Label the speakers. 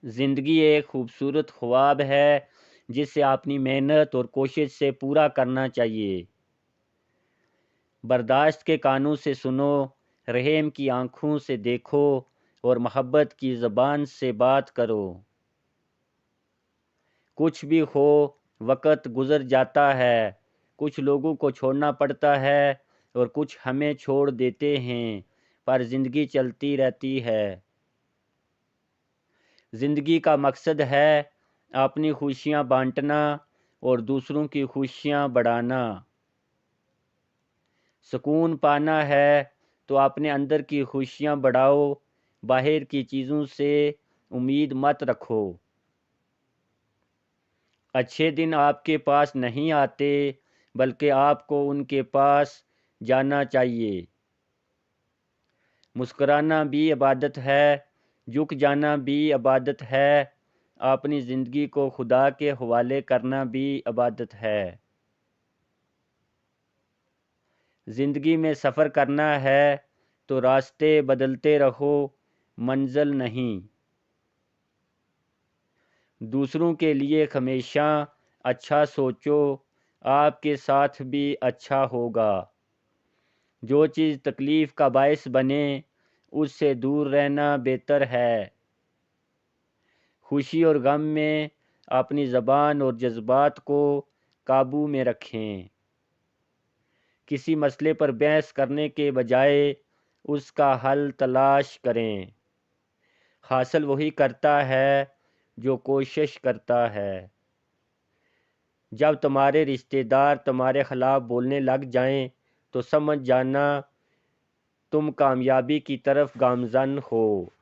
Speaker 1: زندگی ایک خوبصورت خواب ہے جسے اپنی محنت اور کوشش سے پورا کرنا چاہیے۔ برداشت کے کانوں سے سنو، رحم کی آنکھوں سے دیکھو اور محبت کی زبان سے بات کرو۔ کچھ بھی ہو، وقت گزر جاتا ہے، کچھ لوگوں کو چھوڑنا پڑتا ہے اور کچھ ہمیں چھوڑ دیتے ہیں، پر زندگی چلتی رہتی ہے۔ زندگی کا مقصد ہے اپنی خوشیاں بانٹنا اور دوسروں کی خوشیاں بڑھانا۔ سکون پانا ہے تو اپنے اندر کی خوشیاں بڑھاؤ، باہر کی چیزوں سے امید مت رکھو۔ اچھے دن آپ کے پاس نہیں آتے، بلکہ آپ کو ان کے پاس جانا چاہیے۔ مسکرانا بھی عبادت ہے، جھک جانا بھی عبادت ہے، اپنی زندگی کو خدا کے حوالے کرنا بھی عبادت ہے۔ زندگی میں سفر کرنا ہے تو راستے بدلتے رہو، منزل نہیں۔ دوسروں کے لیے ہمیشہ اچھا سوچو، آپ کے ساتھ بھی اچھا ہوگا۔ جو چیز تکلیف کا باعث بنے اس سے دور رہنا بہتر ہے۔ خوشی اور غم میں اپنی زبان اور جذبات کو قابو میں رکھیں۔ کسی مسئلے پر بحث کرنے کے بجائے اس کا حل تلاش کریں۔ حاصل وہی کرتا ہے جو کوشش کرتا ہے۔ جب تمہارے رشتہ دار تمہارے خلاف بولنے لگ جائیں تو سمجھ جانا تم کامیابی کی طرف گامزن ہو۔